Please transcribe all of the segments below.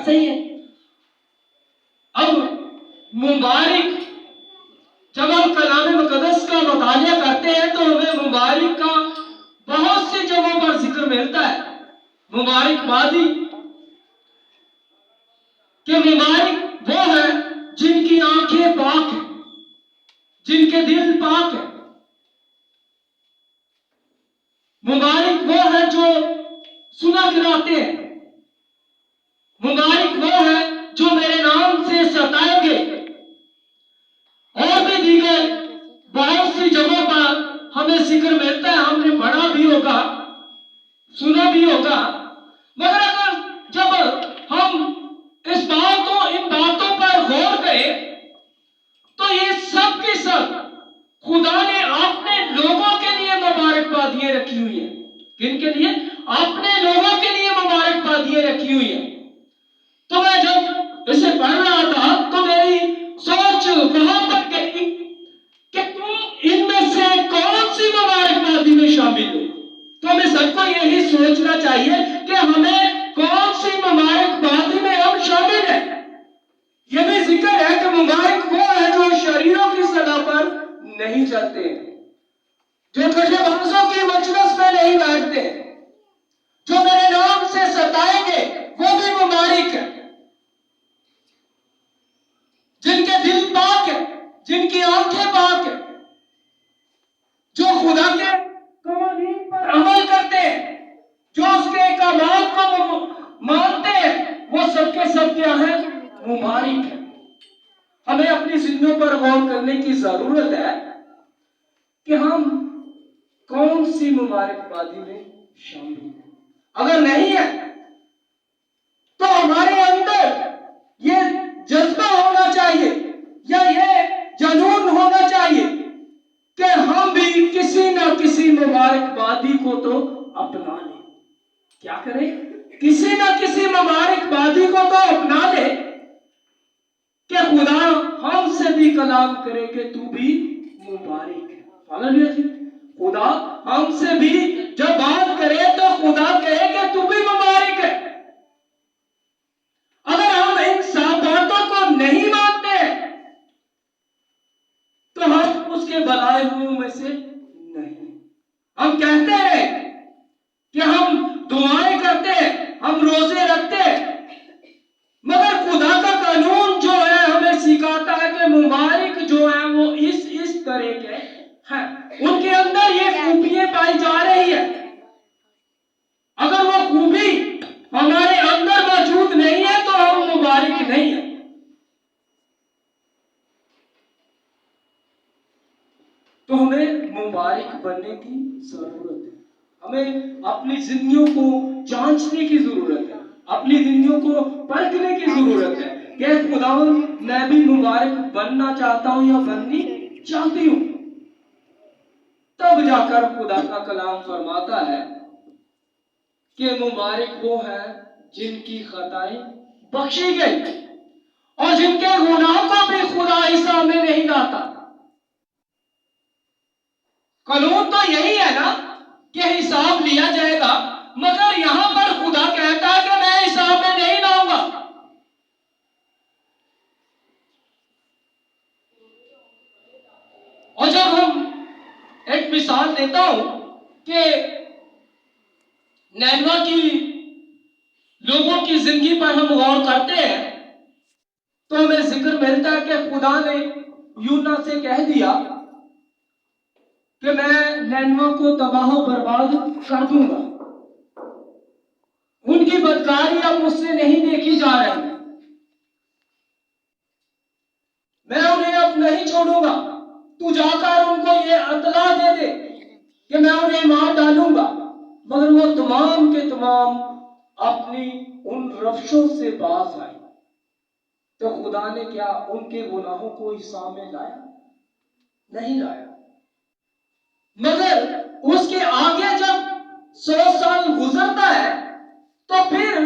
ऐसा ही है। अब मुबारक, जब हम कलाम मुकद्दस का मुतालिया करते हैं तो हमें मुबारक का बहुत सी जगहों पर जिक्र मिलता है। मुबारकबादी कि मुबारक वो है जिनकी आंखें पाक है, जिनके दिल पाक है। मुबारक वो है जो सुना गिराते हैं। मुबारक वो है जो मेरे नाम से सताएंगे। और भी दीगर बहुत सी जगहों पर हमें जिक्र मिलता है, हमने पढ़ा भी होगा, सुना भी होगा। मगर अगर जब हम इन बातों पर गौर करें तो ये सब के सब खुदा ने अपने लोगों के लिए मुबारकबादियां रखी हुई है। किनके लिए? अपने लोगों के लिए मुबारकबादियां रखी हुई है। तो मैं जब इसे पढ़ रहा था तो मेरी सोच वहां पर गई कि तुम इनमें से कौन सी मुबारकबादी में शामिल हो। तो हमें सबको यही सोचना चाहिए कि हमें कौन सी मुबारकबादी में हम शामिल हैं। यह भी जिक्र है कि मुबारक वो है जो शरीरों की सलाह पर नहीं चलते, जो धोखेबाजों की मजलिस में नहीं बैठते, जो मेरे नाम से सताएंगे वो भी मुबारक है। जिनके दिल पाक है, जिनकी आंखें पाक है, जो खुदा के कवानीन पर अमल करते हैं, जो उसके कमाल को मानते हैं, वो सबके सब क्या है? मुबारक है। हमें अपनी जिंदगी पर गौर करने की जरूरत है कि हम कौन सी मुबारकबादी में शामिल हैं। अगर नहीं है तो हमारे अंदर ये जज्बा होना चाहिए या ये जुनून होना चाहिए कि हम भी किसी ना किसी मुबारकबादी को तो अपना लें। क्या करें? किसी ना किसी मुबारकबादी को तो अपना ले कि खुदा हमसे भी कलाम करे कि तू भी मुबारक है। हालेलुया जी। खुदा हमसे भी जब बात करे तो खुदा कहे कि तू भी मुबारक है। अगर हम इन सब बातों को नहीं मानते तो हम उसके बनाए हुए में से नहीं। हम कहते हैं कि हम दुआएं करते हैं, हम रोजे रखते हैं, मगर खुदा का कानून जो है हमें सिखाता है कि मुबारक जो है वो इस तरह के हैं, उनके अंदर ये खूबियां पाई जा रही है। अगर वो खूबी हमारे अंदर मौजूद नहीं है तो हम मुबारक नहीं है। तो हमें मुबारक बनने की जरूरत है। हमें अपनी जिंदगियों को जांचने की जरूरत है, अपनी जिंदगियों को परखने की जरूरत है कि खुदा मैं भी मुबारक बनना चाहता हूं या बननी चाहती हूं। तब जाकर खुदा का कलाम फरमाता है कि मुबारक वो है जिनकी खताएं बख्शी गई और जिनके गुनाहों को भी खुदा हिसाब में नहीं लाता। कानून तो यही है ना कि हिसाब लिया जाएगा, मगर यहां पर खुदा कहता है कि मैं हिसाब में नहीं लाऊंगा। और जब हम एक मिसाल देता हूं कि नैनवा की लोगों की जिंदगी पर हम गौर करते हैं तो हमें जिक्र मिलता है कि खुदा ने यूना से कह दिया कि मैं नैनवा को तबाह बर्बाद कर दूंगा। उनकी बदकारी अब मुझसे नहीं देखी जा रही, मैं उन्हें अब नहीं छोड़ूंगा। तू जाकर उनको ये अतला दे दे कि मैं उन्हें मार डालूंगा। मगर वो तमाम के तमाम अपनी उन रफ्शों से बाज आए। तो खुदा ने क्या उनके गुनाहों को हिसाब में लाया? नहीं लाया। मगर उसके आगे जब 100 साल गुजरता है तो फिर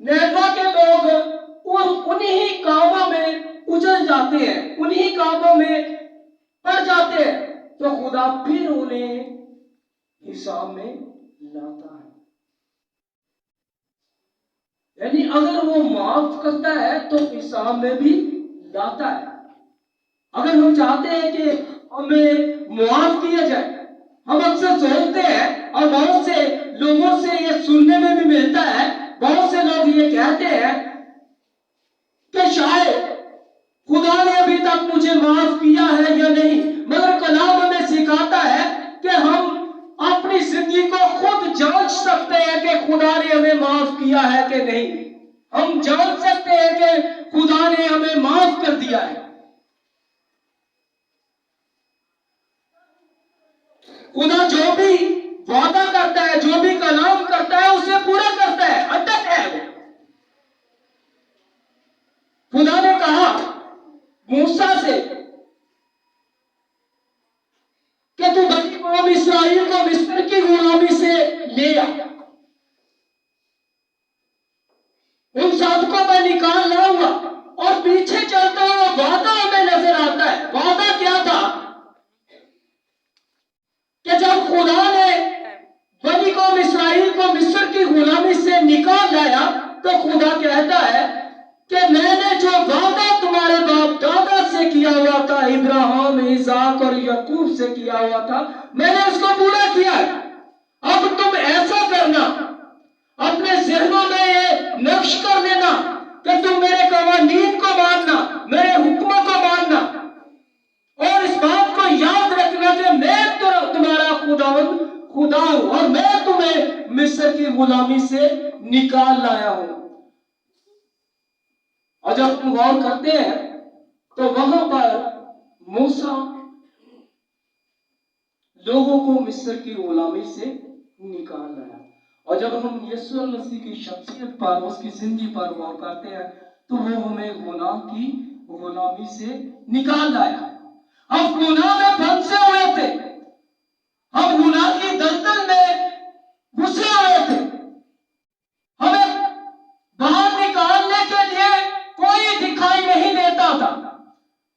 नैनवा के लोग उन्हीं कामों में उजल जाते हैं, उन्हीं कामों में पड़ जाते हैं। तो खुदा फिर उन्हें हिसाब में लाता है। यानी अगर वो माफ माफ करता है तो हिसाब में भी लाता है। अगर हम चाहते हैं कि हमें मुआफ किया जाए, हम अक्सर सोचते हैं और बहुत से लोगों से ये सुनने में भी मिलता है, बहुत से लोग ये कहते हैं कि शायद खुदा ने अभी तक मुझे माफ किया है या नहीं। मगर कलाम हमें सिखाता है कि हम अपनी जिंदगी को खुद जांच सकते हैं कि खुदा ने हमें माफ किया है कि नहीं। हम जान सकते हैं कि खुदा ने हमें माफ कर दिया है। खुदा जो भी वादा करता है, जो भी कलाम करता है, उसे पूरा करता है, अटल है वो। खुदा ने कहा मूसा से कि तू बनी कौम इस्राएल को मिस्र की गुलामी से ले आ, उन सबको मैं निकाल लाऊंगा। और पीछे चलता हुआ वादा हमें नजर आता है। वादा क्या था कि जब खुदा ने बनी कौम इस्राएल को मिस्र की गुलामी से निकाल लाया तो खुदा कहता है कि मैंने जो वादा तुम्हारे बाप दादा से किया हुआ था, इब्राहिम, इसहाक और याकूब से किया हुआ था, मैंने उसको पूरा किया है। अब तुम ऐसा करना, अपने जहनों में ये नक्श कर लेना कि तुम मेरे कवानीन को मानना, मेरे हुक्मों को मानना, और इस बात को याद रखना कि मैं तो तुम्हारा खुदा हूं और मैं तुम्हें मिस्र की गुलामी से निकाल लाया हूं। और जब हम गौर करते हैं तो वहां पर मूसा लोगों को मिस्र की गुलामी से निकाल लाया। और जब हम यीशु मसीह की शख्सियत पर, उसकी जिंदगी पर गौर करते हैं तो वो हमें गुनाह की गुलामी से निकाल लाया। हम गुनाह में फंसे हुए थे, हम गुनाह की दलदल में घुसे हुए थे। हमें बाहर निकालने के लिए कोई दिखाई नहीं देता था,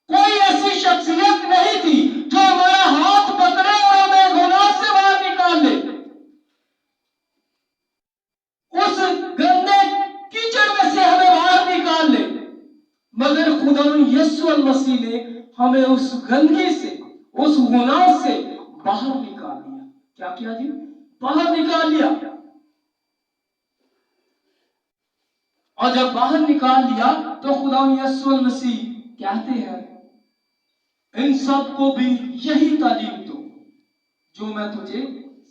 कोई ऐसी शख्सियत नहीं थी जो हमारा हाथ पकड़े और हमें गुनाह से बाहर निकाल ले, उस गंदे कीचड़ में से हमें बाहर निकाल ले। मगर खुदा यीशु मसीह ने हमें उस गंदगी से, उस गुनाह से बाहर निकाल लिया। क्या किया जी? बाहर निकाल लिया। और जब बाहर निकाल लिया तो खुदा यीशु मसीह कहते हैं इन सब को भी यही तालीम दो जो मैं तुझे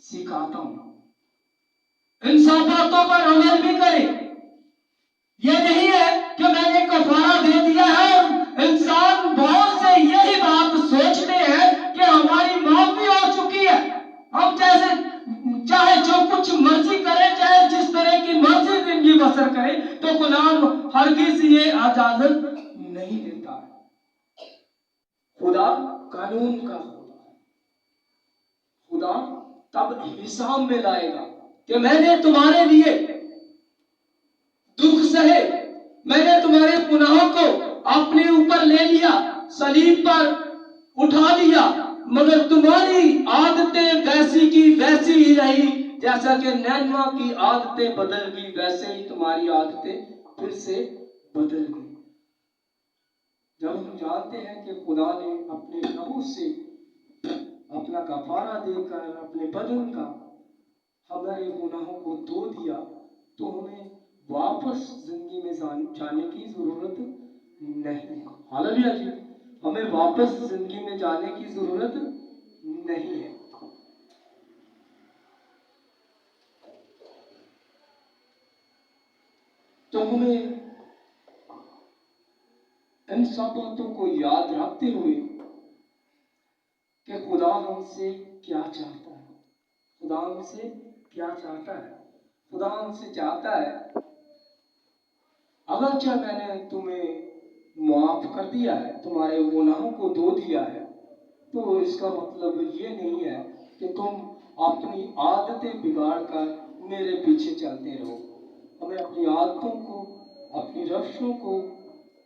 सिखाता हूं। इन सब बातों पर अमल भी करें। यह नहीं है कि मैंने कफारा दे दिया है। और इंसान बहुत से यही बात सोचते हैं कि हमारी माफी हो चुकी है, हम जैसे चाहे जो कुछ मर्जी करें, चाहे जिस तरह की मर्जी जिंदगी बसर करें, तो गुलाम हरगिज़ ये इजाजत नहीं देता। खुदा कानून का होता है। खुदा तब हिसाब में लाएगा कि मैंने तुम्हारे लिए दुख सहे, मैंने तुम्हारे गुनाहों को अपने ऊपर ले लिया, सलीब पर उठा लिया, मगर तुम्हारी आदतें वैसी की वैसी ही रही। जैसा कि नैनवा की आदतें बदल गई, वैसे ही तुम्हारी आदतें फिर से बदल गई। जब हम जानते हैं कि खुदा ने अपने लहू से अपना कफारा देकर अपने बदन का हमारे गुनाहों को धो दिया, तो हमें वापस जिंदगी में जाने की जरूरत नहीं है। हालेलुया जी, हमें वापस जिंदगी में जाने की जरूरत नहीं है। तो हमें इन सब बातों को याद रखते हुए कि खुदा हमसे क्या चाहता है, खुदा हमसे क्या चाहता है। खुदा हमसे चाहता है, अगर चाहे मैंने तुम्हें माफ कर दिया है, तुम्हारे गुनाहों को धो दिया है, तो इसका मतलब ये नहीं है कि तुम अपनी आदतें बिगाड़ कर मेरे पीछे चलते रहो। हमें अपनी आदतों को, अपनी रफ्शों को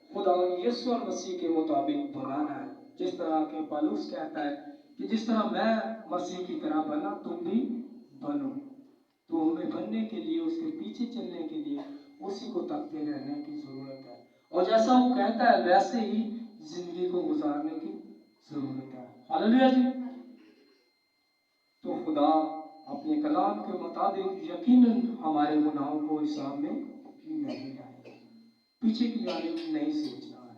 खुदा यीशु मसीह के मुताबिक बनाना है। जिस तरह के पौलुस कहता है कि जिस तरह मैं मसीह की तरह बना, तुम भी बनो। तो हमें बनने के लिए, उसके पीछे चलने के लिए उसी को तकते रहने की जरूरत है। और जैसा वो कहता है वैसे ही जिंदगी को गुजारने की जरूरत है। हालेलुया जी। तो खुदा अपने कलाम के मुताबिक यकीनन हमारे गुनाहों को हिसाब में नहीं लाएगा। पीछे की जानिब नहीं सोचना है,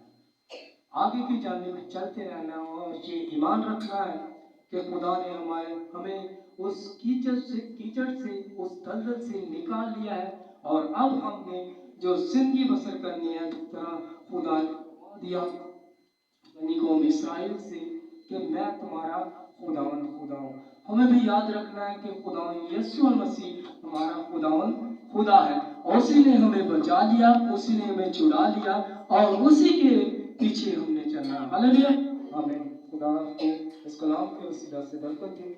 आगे की जानिब चलते रहना और ये ईमान रखना है कि खुदा ने हमें उस कीचड़ से उस दलदल से निकाल लिया है और अब हमने जो जिंदगी बसर करनी है जिस तरह खुदा ने दिया बनी कौम इस्राइल से कि मैं तुम्हारा खुदा हूँ। हमें भी याद रखना है कि खुदावंद यीशु मसीह हमारा खुदा है और उसी ने हमें बचा लिया, उसी ने हमें छुड़ा लिया और उसी के पीछे हमने चलना। हालेलुया। हमें खुदा को इस कलाम के वसीला से बरकत दे।